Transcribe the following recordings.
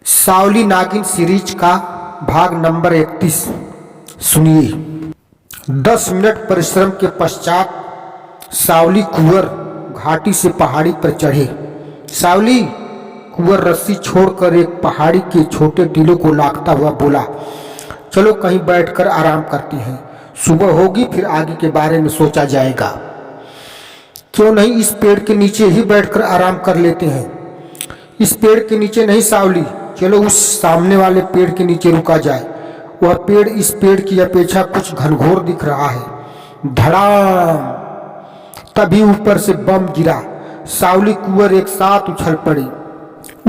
सावली नागिन सीरीज का भाग नंबर 31 सुनिए। 10 मिनट परिश्रम के पश्चात सावली कुंवर घाटी से पहाड़ी पर चढ़े। सावली, कुंवर रस्सी छोड़कर एक पहाड़ी के छोटे टीले को लांघता हुआ बोला, चलो कहीं बैठकर आराम करते हैं, सुबह होगी फिर आगे के बारे में सोचा जाएगा। क्यों नहीं इस पेड़ के नीचे ही बैठकर आराम कर लेते हैं। इस पेड़ के नीचे नहीं सावली, चलो उस सामने वाले पेड़ के नीचे रुका जाए। वह पेड़ इस पेड़ की अपेक्षा कुछ घनघोर दिख रहा है। धड़ाम! तभी ऊपर से बम गिरा। सावली कुंवर एक साथ उछल पड़ी।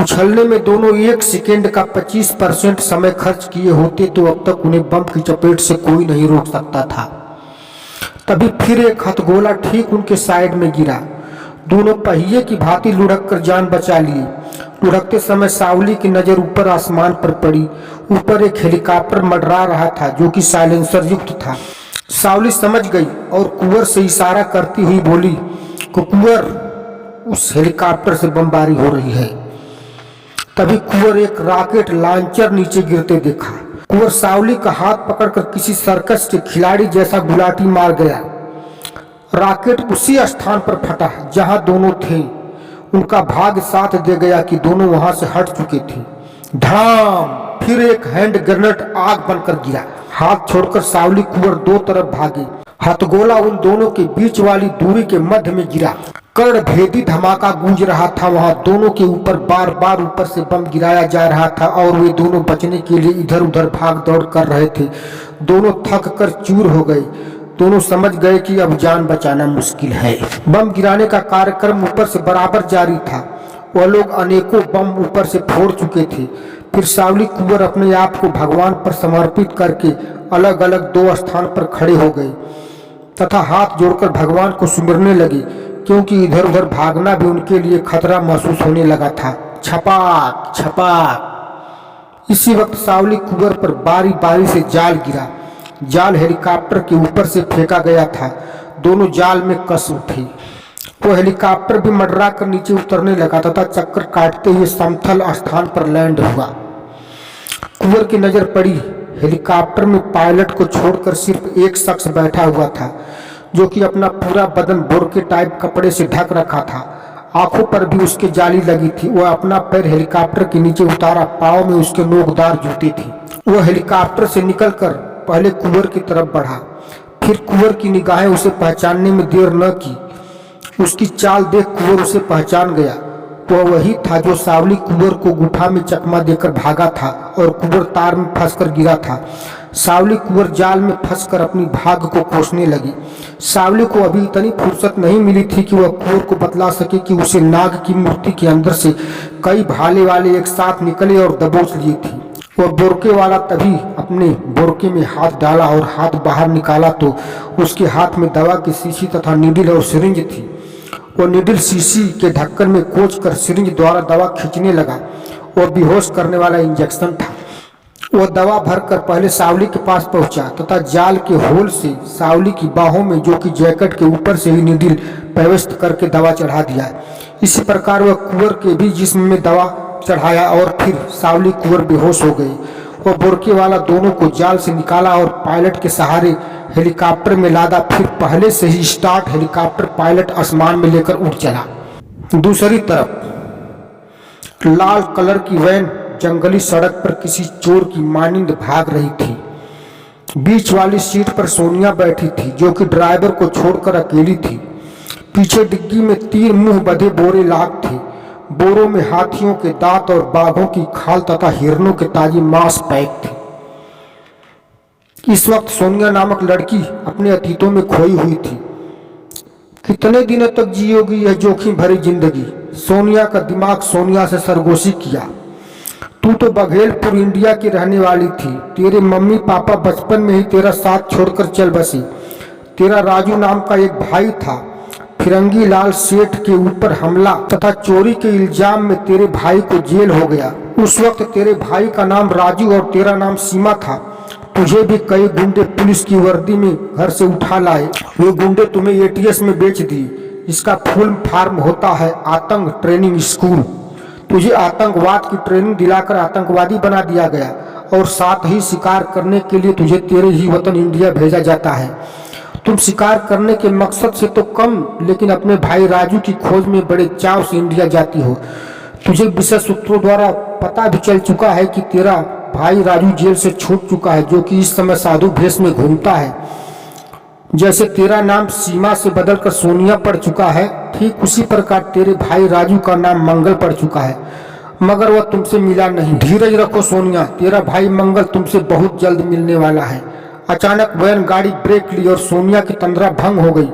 उछलने में दोनों 1 सेकेंड का 25% समय खर्च किए होते तो अब तक उन्हें बम की चपेट से कोई नहीं रोक सकता था। तभी फिर एक हथगोला ठीक उनके साइड में गिरा। दोनों पहिए की भांति लुढ़क कर जान बचा लिए। लुढ़कते समय सावली की नजर ऊपर आसमान पर पड़ी। ऊपर एक हेलीकॉप्टर मंडरा रहा था जो कि साइलेंसर युक्त था। सावली समझ गई और कुंवर से इशारा करती हुई बोली कि कुंवर, उस हेलीकॉप्टर से बमबारी हो रही है। तभी कुंवर एक रॉकेट लॉन्चर नीचे गिरते देखा। कुंवर सावली का हाथ पकड़कर किसी सर्कस के खिलाड़ी जैसा गुलाटी मार गया। रॉकेट उसी स्थान पर फटा जहां दोनों थे। उनका भाग्य साथ दे गया कि दोनों वहां से हट चुके थे। धड़ाम! फिर एक हैंड ग्रेनेड आग बनकर गिरा। हाथ छोड़कर सावली कुंवर दो तरफ भागे। हथगोला उन दोनों के बीच वाली दूरी के मध्य में गिरा। कर्ण भेदी धमाका गूंज रहा था। वहां दोनों के ऊपर बार बार ऊपर से बम गिराया जा रहा था और वे दोनों बचने के लिए इधर उधर भाग दौड़ कर रहे थे। दोनों थक कर चूर हो गए। दोनों समझ गए कि अब जान बचाना मुश्किल है। बम गिराने का कार्यक्रम ऊपर से बराबर जारी था। वह लोग अनेकों बम ऊपर से फोड़ चुके थे। फिर सावली कुंवर अपने आप को भगवान पर समर्पित करके अलग अलग 2 स्थान पर खड़े हो गए तथा हाथ जोड़कर भगवान को सुमिरने लगे, क्योंकि इधर उधर भागना भी उनके लिए खतरा महसूस होने लगा था। छपाक छपाक! इसी वक्त सावली कुंवर पर बारी बारी से जाल गिरा। जाल हेलीकॉप्टर के ऊपर से फेंका गया था। दोनों जाल में कस उठे। वो हेलीकॉप्टर भी मंडरा कर नीचे उतरने लगा तथा चक्कर काटते हुए समतल स्थान पर लैंड हुआ। कुंवर की नजर पड़ी। हेलीकॉप्टर में पायलट को छोड़कर सिर्फ एक शख्स बैठा हुआ था जो कि अपना पूरा बदन बोरके टाइप कपड़े से ढक रखा था। आंखों पर भी उसके जाली लगी थी। वह अपना पैर हेलीकॉप्टर के नीचे उतारा। पाँव में उसके नोकदार जूते थे। वह हेलीकॉप्टर से निकलकर पहले कुंवर की तरफ बढ़ा। फिर कुंवर की निगाहें उसे पहचानने में देर न की। उसकी चाल देख कुंवर उसे पहचान गया। वह वही था जो सावली कुंवर को गुफा में चकमा देकर भागा था और कुंवर तार में फंसकर गिरा था। सावली कुंवर जाल में फंसकर अपनी भाग को कोसने लगी। सावली को अभी इतनी फुर्सत नहीं मिली थी कि वह कुंवर को बतला सके कि उसे नाग की मूर्ति के अंदर से कई भाले वाले एक साथ निकले और दबोच लिए थे। वह बोरके वाला तभी अपने बोरके में हाथ डाला और हाथ बाहर निकाला तो उसके हाथ में दवा की शीशी तथा नीडल और सिरिंज थी। वह नीडल शीशी के ढक्कन में कोच कर सिरिंज द्वारा दवा खींचने लगा। वह बेहोश करने वाला इंजेक्शन था। वह दवा भरकर पहले सावली के पास पहुंचा तथा जाल के होल से सावली की बाहों में, जो कि जैकेट के ऊपर से ही नीडल प्रवेश करके दवा चढ़ा दिया। इसी प्रकार वह कुंवर के भी जिस्म में दवा चढ़ाया और फिर सावली कुंवर बेहोश हो गई। वह बोरके वाला दोनों को जाल से निकाला और पायलट के सहारे हेलीकॉप्टर में लादा। फिर पहले से ही स्टार्ट हेलीकॉप्टर पायलट आसमान में लेकर उड़ चला। दूसरी तरफ लाल कलर की वैन जंगली सड़क पर किसी चोर की मानिंद भाग रही थी। बीच वाली सीट पर सोनिया बैठी थी जो कि ड्राइवर को छोड़कर अकेली थी। पीछे डिग्गी में 3 मुंह बधे बोरे लाक थे। बोरों में हाथियों के दांत और बाघों की खाल तथा हिरणों के ताजे मांस पैक थे। इस वक्त सोनिया नामक लड़की अपने अतीतों में खोई हुई थी। कितने दिनों तक जियोगी यह जोखिम भरी जिंदगी। सोनिया का दिमाग सोनिया से सरगोशी किया। तू तो बघेलपुर इंडिया की रहने वाली थी। तेरे मम्मी पापा बचपन में ही तेरा साथ छोड़कर चल बसे। तेरा राजू नाम का एक भाई था। फिरंगी लाल सेठ के ऊपर हमला तथा चोरी के इल्जाम में तेरे भाई को जेल हो गया। उस वक्त तेरे भाई का नाम राजू और तेरा नाम सीमा था। तुझे भी कई गुंडे पुलिस की वर्दी में घर से उठा लाए। वे गुंडे तुम्हें एटीएस में बेच दिए। इसका फुल फॉर्म होता है आतंक ट्रेनिंग स्कूल। तुझे आतंकवाद की ट्रेनिंग दिलाकर आतंकवादी बना दिया गया और साथ ही शिकार करने के लिए तुझे तेरे ही वतन इंडिया भेजा जाता है। तुम शिकार करने के मकसद से तो कम, लेकिन अपने भाई राजू की खोज में बड़े चाव से इंडिया जाती हो। तुझे विशेष सूत्रों द्वारा पता भी चल चुका है कि तेरा भाई राजू जेल से छूट चुका है, जो कि इस समय साधु भेष में घूमता है। जैसे तेरा नाम सीमा से बदलकर सोनिया पड़ चुका है, ठीक उसी प्रकार तेरे भाई राजू का नाम मंगल पड़ चुका है, मगर वह तुमसे मिला नहीं। धीरज रखो सोनिया, तेरा भाई मंगल तुमसे बहुत जल्द मिलने वाला है। अचानक वैन गाड़ी ब्रेक ली और सोनिया की तंद्रा भंग हो गई।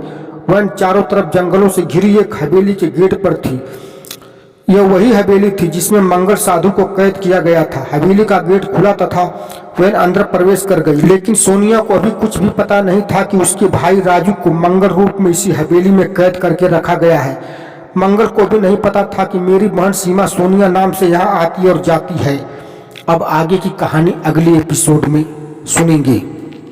वैन चारों तरफ जंगलों से घिरी एक हवेली के गेट पर थी। यह वही हवेली थी जिसमें मंगल साधु को कैद किया गया था। हवेली का गेट खुला तथा वैन अंदर प्रवेश कर गई, लेकिन सोनिया को अभी कुछ भी पता नहीं था कि उसके भाई राजू को मंगल रूप में इसी हवेली में कैद करके रखा गया है। मंगल को भी नहीं पता था कि मेरी बहन सीमा सोनिया नाम से यहाँ आती और जाती है। अब आगे की कहानी अगले एपिसोड में सुनेंगे।